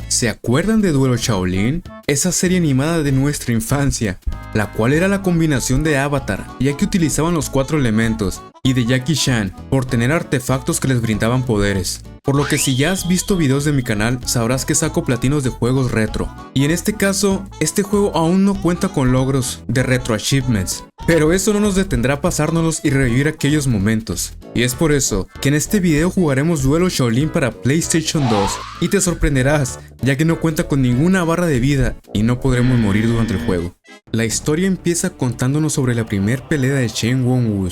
¿Se acuerdan de Duelo Shaolin? Esa serie animada de nuestra infancia, la cual era la combinación de Avatar, ya que utilizaban los 4 elementos, y de Jackie Chan, por tener artefactos que les brindaban poderes. Por lo que si ya has visto videos de mi canal, sabrás que saco platinos de juegos retro. Y en este caso, este juego aún no cuenta con logros de retro achievements. Pero eso no nos detendrá pasárnoslos y revivir aquellos momentos. Y es por eso que en este video jugaremos Duelo Shaolin para PlayStation 2. Y te sorprenderás, ya que no cuenta con ninguna barra de vida y no podremos morir durante el juego. La historia empieza contándonos sobre la primer pelea de Shen Won-woo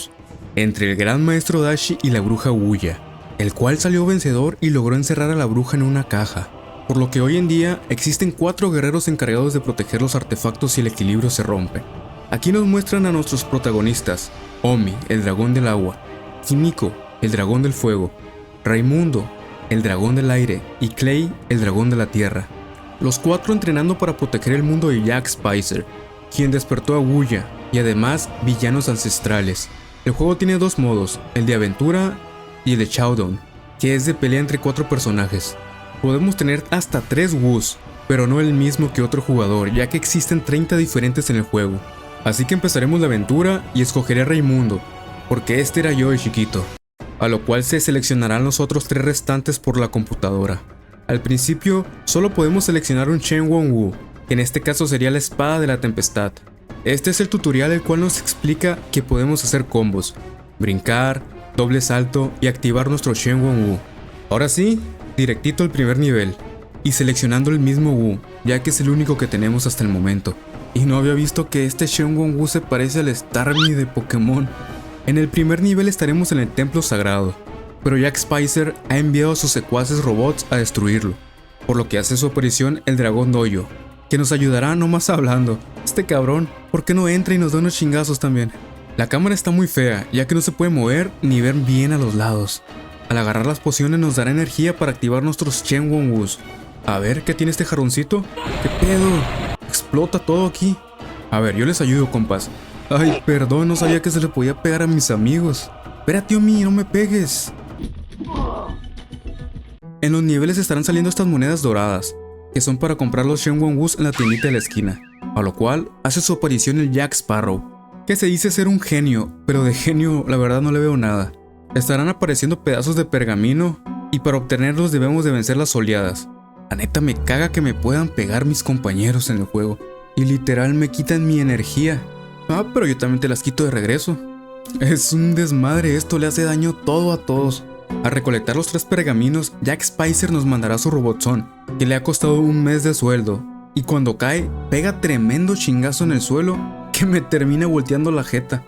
entre el gran maestro Dashi y la bruja Wuya, el cual salió vencedor y logró encerrar a la bruja en una caja. Por lo que hoy en día existen 4 guerreros encargados de proteger los artefactos si el equilibrio se rompe. Aquí nos muestran a nuestros protagonistas: Omi, el dragón del agua; Kimiko, el dragón del fuego; Raimundo, el dragón del aire; y Clay, el dragón de la tierra. Los 4 entrenando para proteger el mundo de Jack Spicer, quien despertó a Wuya, y además villanos ancestrales. El juego tiene 2 modos, el de aventura y el de Showdown, que es de pelea entre 4 personajes. Podemos tener hasta 3 Woos, pero no el mismo que otro jugador, ya que existen 30 diferentes en el juego. Así que empezaremos la aventura y escogeré a Raimundo, porque este era yo de chiquito, a lo cual se seleccionarán los otros 3 restantes por la computadora. Al principio solo podemos seleccionar un Shen Won-woo, que en este caso sería la espada de la tempestad. Este es el tutorial el cual nos explica que podemos hacer combos, brincar, doble salto y activar nuestro Shen Won-woo. Ahora sí, directito al primer nivel, y seleccionando el mismo Woo, ya que es el único que tenemos hasta el momento. Y no había visto que este Shen Won-woo se parece al Starmie de Pokémon. En el primer nivel estaremos en el templo sagrado, pero Jack Spicer ha enviado a sus secuaces robots a destruirlo, por lo que hace su aparición el dragón Doyo, que nos ayudará nomás hablando. Este cabrón, ¿por qué no entra y nos da unos chingazos también? La cámara está muy fea, ya que no se puede mover ni ver bien a los lados. Al agarrar las pociones nos dará energía para activar nuestros Shen Won-woos. A ver, ¿qué tiene este jarroncito? ¿Qué pedo? Explota todo aquí. A ver, yo les ayudo, compas. Ay, perdón, no sabía que se le podía pegar a mis amigos. Espérate, Omi, no me pegues. En los niveles estarán saliendo estas monedas doradas, que son para comprar los Shen Won-woos en la tiendita de la esquina, a lo cual hace su aparición el Jack Sparrow, que se dice ser un genio, pero de genio la verdad no le veo nada. Estarán apareciendo pedazos de pergamino y para obtenerlos debemos de vencer las oleadas. La neta me caga que me puedan pegar mis compañeros en el juego y literal me quitan mi energía. Ah, pero yo también te las quito de regreso. Es un desmadre, esto le hace daño todo a todos. Al recolectar los 3 pergaminos, Jack Spicer nos mandará su robotzón, que le ha costado un mes de sueldo, y cuando cae, pega tremendo chingazo en el suelo que me termina volteando la jeta.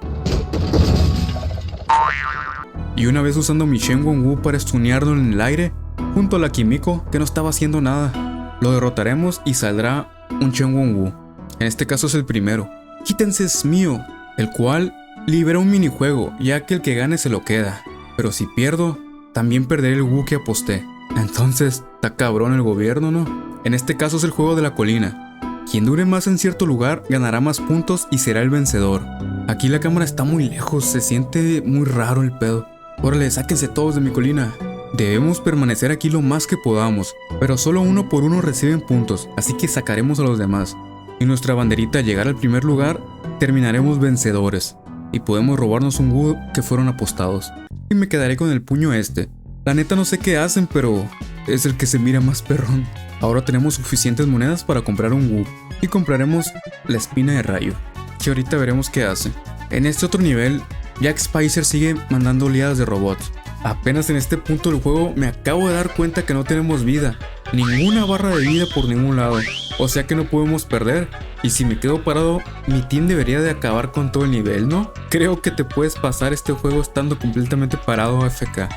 Y una vez usando mi Shen Won-woo para stunearlo en el aire, junto a la Kimiko, que no estaba haciendo nada, lo derrotaremos y saldrá un Shen Won-woo. En este caso es el primero. Quítense, es mío, el cual libera un minijuego, ya que el que gane se lo queda. Pero si pierdo, también perderé el Woo que aposté. Entonces, está cabrón el gobierno, ¿no? En este caso es el juego de la colina. Quien dure más en cierto lugar ganará más puntos y será el vencedor. Aquí la cámara está muy lejos, se siente muy raro el pedo. Órale, sáquense todos de mi colina. Debemos permanecer aquí lo más que podamos, pero solo uno por uno reciben puntos, así que sacaremos a los demás. Y nuestra banderita al llegar al primer lugar, terminaremos vencedores. Y podemos robarnos un Woo que fueron apostados. Y me quedaré con el puño este. La neta no sé qué hacen, pero es el que se mira más perrón. Ahora tenemos suficientes monedas para comprar un Woo. Y compraremos la espina de rayo, que ahorita veremos qué hace. En este otro nivel, Jack Spicer sigue mandando oleadas de robots. Apenas en este punto del juego me acabo de dar cuenta que no tenemos vida. Ninguna barra de vida por ningún lado. O sea que no podemos perder. Y si me quedo parado, mi team debería de acabar con todo el nivel, ¿no? Creo que te puedes pasar este juego estando completamente parado AFK.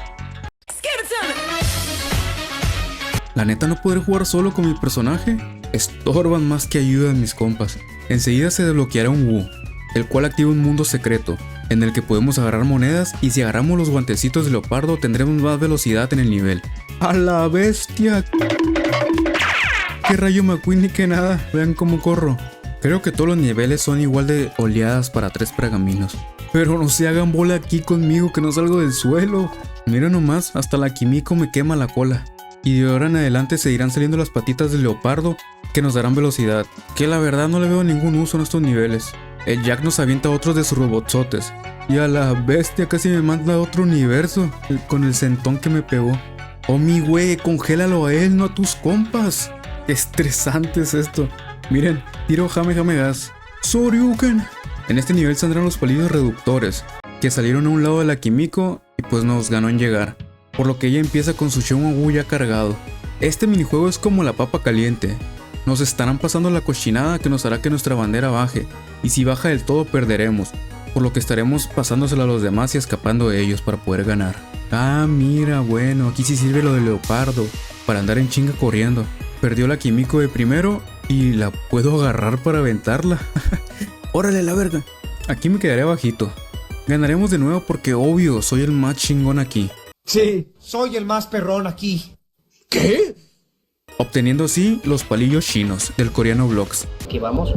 La neta, no poder jugar solo con mi personaje estorban más que ayudan mis compas. Enseguida se desbloqueará un Woo, el cual activa un mundo secreto, en el que podemos agarrar monedas y si agarramos los guantecitos de leopardo tendremos más velocidad en el nivel. ¡A la bestia! ¡Qué rayo McQueen ni que nada! Vean cómo corro. Creo que todos los niveles son igual de oleadas para 3 pergaminos. Pero no se hagan bola aquí conmigo que no salgo del suelo. Mira nomás, hasta la Kimiko me quema la cola. y de ahora en adelante se irán saliendo las patitas del leopardo que nos darán velocidad, que la verdad no le veo ningún uso en estos niveles. El Jack nos avienta otros de sus robotzotes, y a la bestia casi me manda a otro universo con el sentón que me pegó. Oh mi güey, congélalo a él, no a tus compas. Qué estresante es esto. Miren, tiro Jame Gas. Soryuken. En este nivel saldrán los palillos reductores, que salieron a un lado de la Kimiko y pues nos ganó en llegar, por lo que ella empieza con su Shungogu ya cargado. Este minijuego es como la papa caliente. Nos estarán pasando la cochinada que nos hará que nuestra bandera baje, y si baja del todo perderemos, por lo que estaremos pasándosela a los demás y escapando de ellos para poder ganar. Ah, mira, bueno, aquí sí sirve lo del leopardo, para andar en chinga corriendo. Perdió la Kimiko de primero y la puedo agarrar para aventarla. ¡Órale la verga! Aquí me quedaré bajito. Ganaremos de nuevo porque obvio, soy el más chingón aquí. Sí, soy el más perrón aquí. ¿Qué? Obteniendo así los palillos chinos del coreano Vlogs. Aquí vamos.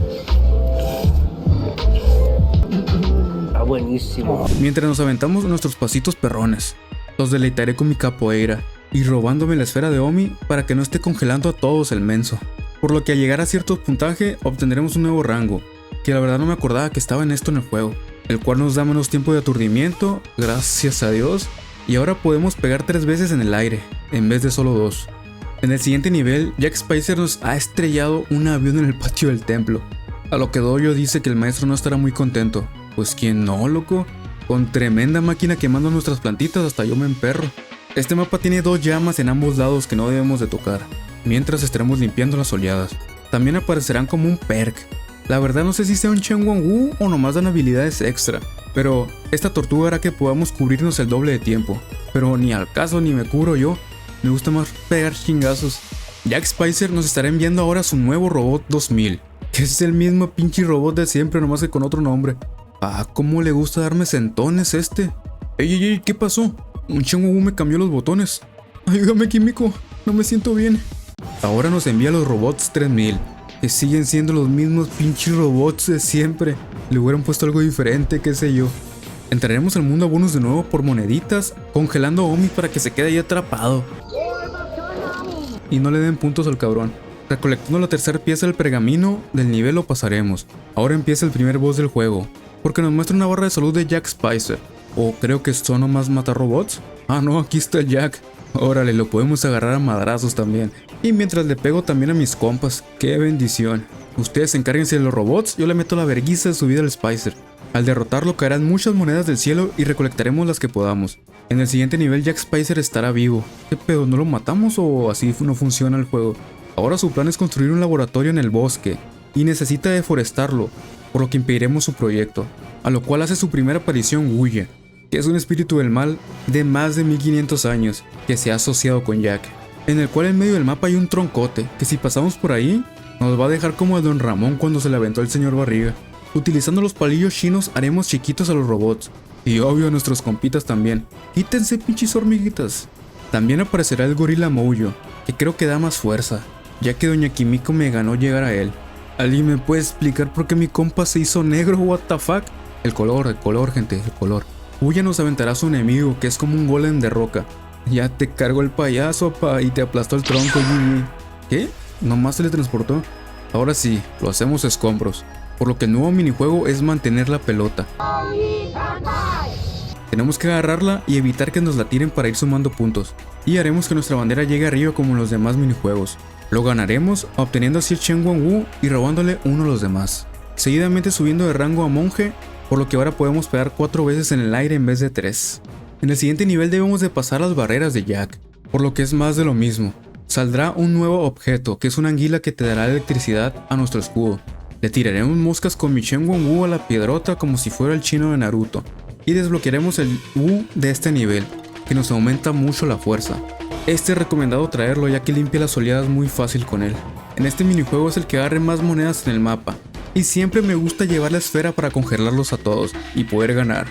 Está buenísimo. Mientras nos aventamos nuestros pasitos perrones, los deleitaré con mi capoeira y robándome la esfera de Omi para que no esté congelando a todos el menso. Por lo que al llegar a cierto puntaje obtendremos un nuevo rango, que la verdad no me acordaba que estaba en esto en el juego, el cual nos da menos tiempo de aturdimiento, gracias a Dios, y ahora podemos pegar 3 veces en el aire, en vez de solo 2. En el siguiente nivel, Jack Spicer nos ha estrellado un avión en el patio del templo, a lo que Dojo dice que el maestro no estará muy contento. Pues quién no, loco, con tremenda máquina quemando nuestras plantitas hasta yo me emperro. Este mapa tiene 2 llamas en ambos lados que no debemos de tocar, mientras estaremos limpiando las oleadas. También aparecerán como un perk. La verdad no sé si sea un Shenguang o nomás dan habilidades extra, pero esta tortuga hará que podamos cubrirnos el doble de tiempo. Pero ni al caso ni me cubro yo, me gusta más pegar chingazos. Jack Spicer nos estará enviando ahora su nuevo robot 2000, que es el mismo pinche robot de siempre, nomás que con otro nombre. Ah, cómo le gusta darme sentones este. Ey, ¿qué pasó? Un Shenguang me cambió los botones. Ayúdame, Kimiko, no me siento bien. Ahora nos envía los robots 3000, que siguen siendo los mismos pinches robots de siempre. Le hubieran puesto algo diferente, qué sé yo. Entraremos al mundo a bonus de nuevo por moneditas, congelando a Omi para que se quede ahí atrapado y no le den puntos al cabrón. Recolectando la tercera pieza del pergamino del nivel lo pasaremos. Ahora empieza el primer boss del juego, porque nos muestra una barra de salud de Jack Spicer. O creo que son nomás matar robots. Ah no, aquí está el Jack. Órale, lo podemos agarrar a madrazos también. Y mientras le pego también a mis compas. ¡Qué bendición! Ustedes encárguense de los robots, yo le meto la verguiza de su vida al Spicer. Al derrotarlo caerán muchas monedas del cielo y recolectaremos las que podamos. En el siguiente nivel Jack Spicer estará vivo. ¿Qué pedo? ¿No lo matamos o así no funciona el juego? Ahora su plan es construir un laboratorio en el bosque y necesita deforestarlo, por lo que impediremos su proyecto. A lo cual hace su primera aparición Wuye, que es un espíritu del mal de más de 1500 años que se ha asociado con Jack, en el cual en medio del mapa hay un troncote que si pasamos por ahí nos va a dejar como a Don Ramón cuando se le aventó el señor Barriga. Utilizando los palillos chinos haremos chiquitos a los robots, y obvio a nuestros compitas también. Quítense pinches hormiguitas. También aparecerá el gorila Mojo, que creo que da más fuerza, ya que doña Kimiko me ganó llegar a él. ¿Alguien me puede explicar por qué mi compa se hizo negro? What the fuck? El color gente, el color. Uya nos aventará a su enemigo, que es como un golem de roca. Ya te cargó el payaso, pa, y te aplastó el tronco, Gigi. ¿Qué? Nomás se le transportó. Ahora sí, lo hacemos escombros, por lo que el nuevo minijuego es mantener la pelota. Tenemos que agarrarla y evitar que nos la tiren para ir sumando puntos, y haremos que nuestra bandera llegue arriba como en los demás minijuegos. Lo ganaremos obteniendo así el Shenguang y robándole uno a los demás, seguidamente subiendo de rango a monje, por lo que ahora podemos pegar 4 veces en el aire en vez de 3. En el siguiente nivel debemos de pasar las barreras de Jack, por lo que es más de lo mismo. Saldrá un nuevo objeto, que es una anguila que te dará electricidad a nuestro escudo. Le tiraremos moscas con mi Shenguang a la piedrota como si fuera el chino de Naruto, y desbloquearemos el U de este nivel, que nos aumenta mucho la fuerza. Este es recomendado traerlo ya que limpia las oleadas muy fácil con él. En este minijuego es el que agarre más monedas en el mapa, y siempre me gusta llevar la esfera para congelarlos a todos y poder ganar.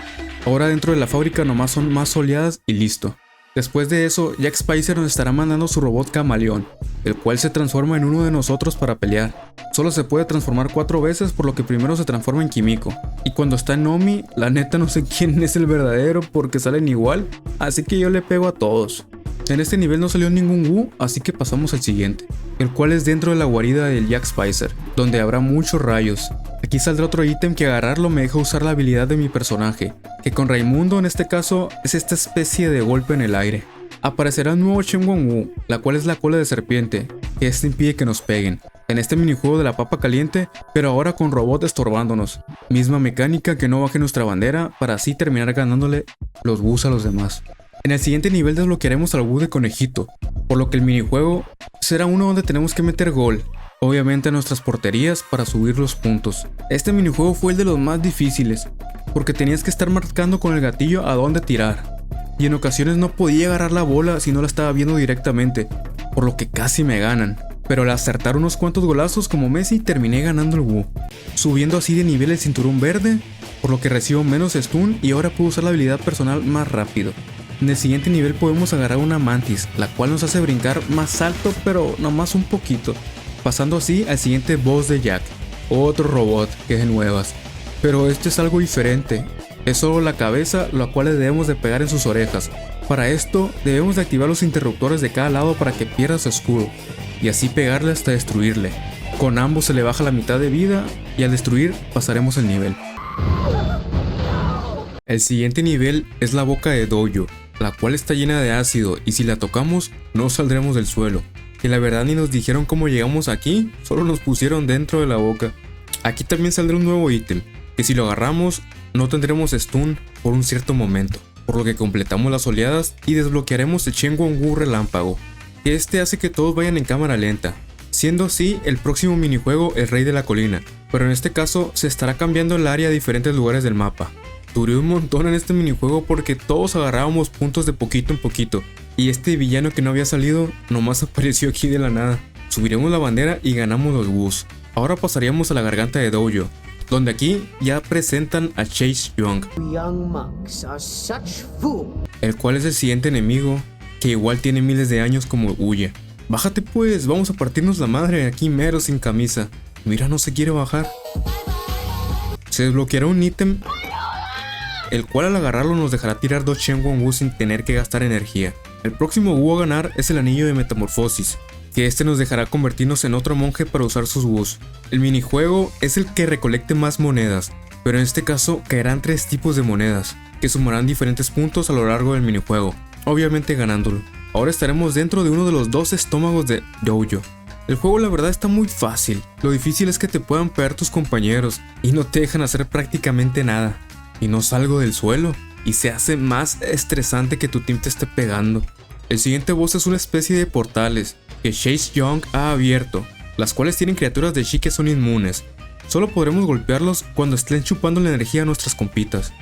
Ahora dentro de la fábrica nomás son más oleadas y listo. Después de eso, Jack Spicer nos estará mandando su robot camaleón, el cual se transforma en uno de nosotros para pelear. Solo se puede transformar 4 veces, por lo que primero se transforma en Kimiko. Y cuando está en Omi, la neta no sé quién es el verdadero porque salen igual, así que yo le pego a todos. En este nivel no salió ningún Wu, así que pasamos al siguiente, el cual es dentro de la guarida del Jack Spicer, donde habrá muchos rayos. Aquí saldrá otro ítem que agarrarlo me deja usar la habilidad de mi personaje, que con Raimundo en este caso es esta especie de golpe en el aire. Aparecerá un nuevo Shengon Wu, la cual es la cola de serpiente, que este impide que nos peguen. En este minijuego de la papa caliente, pero ahora con robot estorbándonos. Misma mecánica que no baje nuestra bandera para así terminar ganándole los Wus a los demás. En el siguiente nivel desbloquearemos al Wu de conejito, por lo que el minijuego será uno donde tenemos que meter gol, obviamente a nuestras porterías para subir los puntos. Este minijuego fue el de los más difíciles, porque tenías que estar marcando con el gatillo a dónde tirar, y en ocasiones no podía agarrar la bola si no la estaba viendo directamente, por lo que casi me ganan. Pero al acertar unos cuantos golazos como Messi terminé ganando el Wu, subiendo así de nivel el cinturón verde, por lo que recibo menos stun y ahora puedo usar la habilidad personal más rápido. En el siguiente nivel podemos agarrar una mantis, la cual nos hace brincar más alto pero nomás un poquito, pasando así al siguiente boss de Jack, otro robot que es de nuevas, pero este es algo diferente, es solo la cabeza la cual le debemos de pegar en sus orejas. Para esto debemos de activar los interruptores de cada lado para que pierda su escudo, y así pegarle hasta destruirle. Con ambos se le baja la mitad de vida y al destruir pasaremos el nivel. El siguiente nivel es la boca de Dojo, la cual está llena de ácido y si la tocamos no saldremos del suelo. Y la verdad ni nos dijeron cómo llegamos aquí, solo nos pusieron dentro de la boca. Aquí también saldrá un nuevo ítem, que si lo agarramos no tendremos stun por un cierto momento, por lo que completamos las oleadas y desbloquearemos el Shengon Wu relámpago, que este hace que todos vayan en cámara lenta, siendo así el próximo minijuego el Rey de la Colina, pero en este caso se estará cambiando el área a diferentes lugares del mapa. Duré un montón en este minijuego porque todos agarrábamos puntos de poquito en poquito, y este villano que no había salido nomás apareció aquí de la nada. Subiremos la bandera y ganamos los Wus. Ahora pasaríamos a la garganta de Dojo, donde aquí ya presentan a Chase Young, el cual es el siguiente enemigo, que igual tiene miles de años como Uya. Bájate pues, vamos a partirnos la madre aquí mero sin camisa. Mira, no se quiere bajar. Se desbloqueará un ítem, el cual al agarrarlo nos dejará tirar 2 Shengon Wu sin tener que gastar energía. El próximo Wu a ganar es el anillo de metamorfosis, que este nos dejará convertirnos en otro monje para usar sus Wus. El minijuego es el que recolecte más monedas, pero en este caso caerán 3 tipos de monedas, que sumarán diferentes puntos a lo largo del minijuego, obviamente ganándolo. Ahora estaremos dentro de uno de los 2 estómagos de Dojo. El juego la verdad está muy fácil, lo difícil es que te puedan pegar tus compañeros y no te dejan hacer prácticamente nada. Y no salgo del suelo, y se hace más estresante que tu team te esté pegando. El siguiente boss es una especie de portales que Chase Young ha abierto, las cuales tienen criaturas de chi que son inmunes. Solo podremos golpearlos cuando estén chupando la energía a nuestras compitas,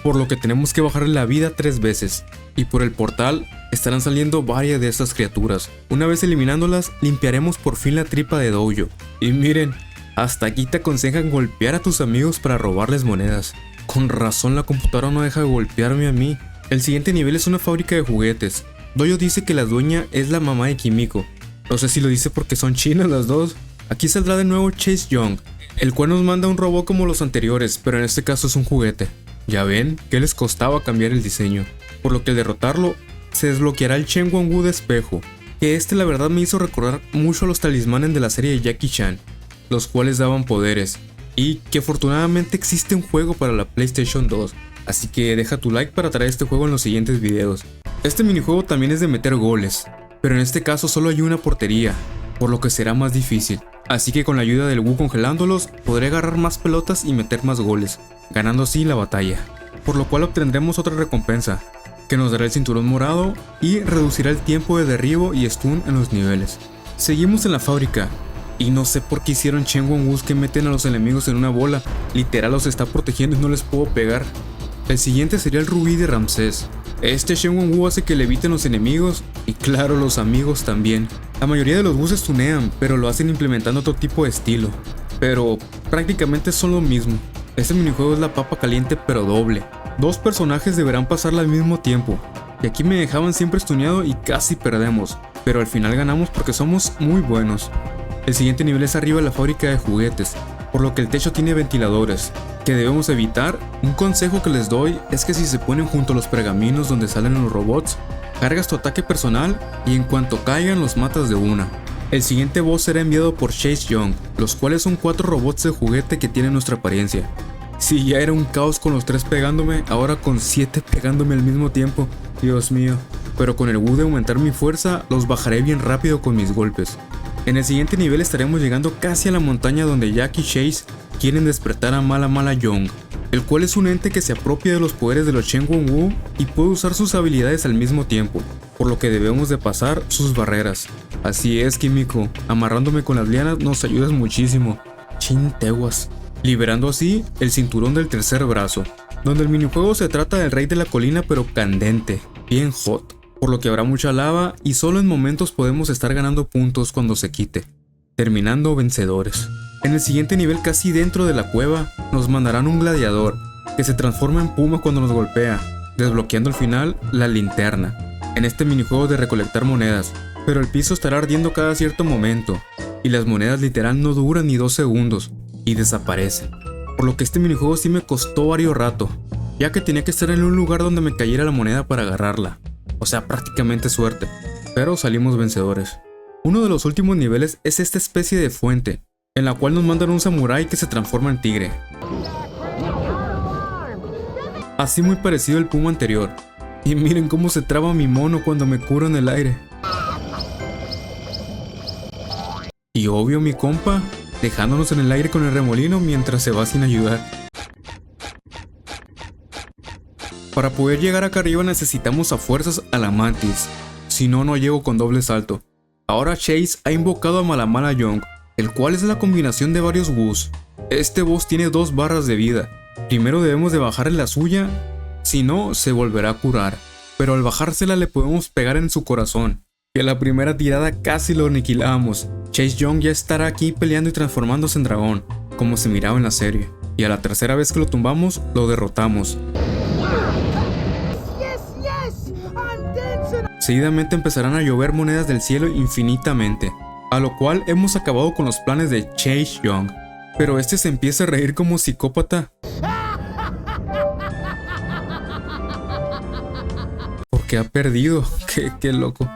por lo que tenemos que bajarle la vida 3 veces, y por el portal estarán saliendo varias de estas criaturas. Una vez eliminándolas, limpiaremos por fin la tripa de Dojo. Y miren, hasta aquí te aconsejan golpear a tus amigos para robarles monedas. Con razón la computadora no deja de golpearme a mí. El siguiente nivel es una fábrica de juguetes. Dojo dice que la dueña es la mamá de Kimiko. No sé si lo dice porque son chinas las dos. Aquí saldrá de nuevo Chase Young, el cual nos manda un robot como los anteriores, pero en este caso es un juguete. Ya ven que les costaba cambiar el diseño, por lo que al derrotarlo se desbloqueará el Shengon Wu de espejo, que este la verdad me hizo recordar mucho a los talismanes de la serie de Jackie Chan, los cuales daban poderes, y que afortunadamente existe un juego para la PlayStation 2, así que deja tu like para traer este juego en los siguientes videos. Este minijuego también es de meter goles, pero en este caso solo hay una portería, por lo que será más difícil, así que con la ayuda del Wu congelándolos podré agarrar más pelotas y meter más goles, ganando así la batalla, por lo cual obtendremos otra recompensa, que nos dará el cinturón morado y reducirá el tiempo de derribo y stun en los niveles. Seguimos en la fábrica, y no sé por qué hicieron Shengon Wus que meten a los enemigos en una bola, literal los está protegiendo y no les puedo pegar. El siguiente sería el rubí de Ramsés. Este Shengon Wu hace que le eviten los enemigos y claro los amigos también. La mayoría de los Wus stunean, pero lo hacen implementando otro tipo de estilo, pero prácticamente son lo mismo. Este minijuego es la papa caliente pero doble. 2 personajes deberán pasarla al mismo tiempo, y aquí me dejaban siempre stuneado y casi perdemos, pero al final ganamos porque somos muy buenos. El siguiente nivel es arriba de la fábrica de juguetes, por lo que el techo tiene ventiladores, que debemos evitar. Un consejo que les doy es que si se ponen junto a los pergaminos donde salen los robots, cargas tu ataque personal y en cuanto caigan los matas de una. El siguiente boss será enviado por Chase Young, los cuales son 4 robots de juguete que tienen nuestra apariencia. Si ya era un caos con los 3 pegándome, ahora con 7 pegándome al mismo tiempo, Dios mío. Pero con el Wu de aumentar mi fuerza, los bajaré bien rápido con mis golpes. En el siguiente nivel estaremos llegando casi a la montaña donde Jack y Chase quieren despertar a Mala Young, el cual es un ente que se apropia de los poderes de los Shenron Wu y puede usar sus habilidades al mismo tiempo, por lo que debemos de pasar sus barreras. Así es, Kimiko, amarrándome con las lianas nos ayudas muchísimo. Chinteguas. Liberando así el cinturón del tercer brazo, donde el minijuego se trata del rey de la colina pero candente, bien hot, por lo que habrá mucha lava y solo en momentos podemos estar ganando puntos cuando se quite, terminando vencedores. En el siguiente nivel, casi dentro de la cueva, nos mandarán un gladiador que se transforma en puma cuando nos golpea, desbloqueando al final la linterna, en este minijuego de recolectar monedas, pero el piso estará ardiendo cada cierto momento, y las monedas literal no duran ni 2 segundos, y desaparecen, por lo que este minijuego sí me costó varios rato, ya que tenía que estar en un lugar donde me cayera la moneda para agarrarla, o sea prácticamente suerte, pero salimos vencedores. Uno de los últimos niveles es esta especie de fuente, en la cual nos mandan un samurái que se transforma en tigre, así muy parecido al puma anterior, y miren cómo se traba mi mono cuando me curo en el aire. Y obvio mi compa, dejándonos en el aire con el remolino mientras se va sin ayudar. Para poder llegar acá arriba necesitamos a fuerzas a la mantis, si no, no llego con doble salto. Ahora Chase ha invocado a Mala Young, el cual es la combinación de varios Wus. Este boss tiene 2 barras de vida, primero debemos de bajarle la suya, si no se volverá a curar, pero al bajársela le podemos pegar en su corazón, que a la primera tirada casi lo aniquilamos. Chase Young ya estará aquí peleando y transformándose en dragón, como se miraba en la serie, y a la tercera vez que lo tumbamos, lo derrotamos. Seguidamente empezarán a llover monedas del cielo infinitamente, a lo cual hemos acabado con los planes de Chase Young, pero este se empieza a reír como psicópata. Porque ha perdido, qué loco.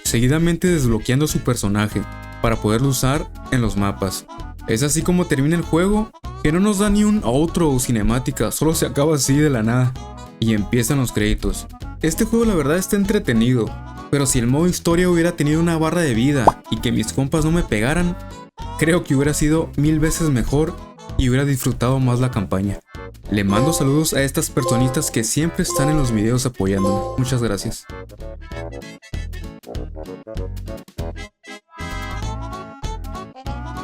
Seguidamente desbloqueando su personaje, para poderlo usar en los mapas. Es así como termina el juego, que no nos da ni un outro o cinemática, solo se acaba así de la nada, y empiezan los créditos. Este juego la verdad está entretenido, pero si el modo historia hubiera tenido una barra de vida y que mis compas no me pegaran, creo que hubiera sido 1000 veces mejor y hubiera disfrutado más la campaña. Le mando saludos a estas personitas que siempre están en los videos apoyándome. Muchas gracias.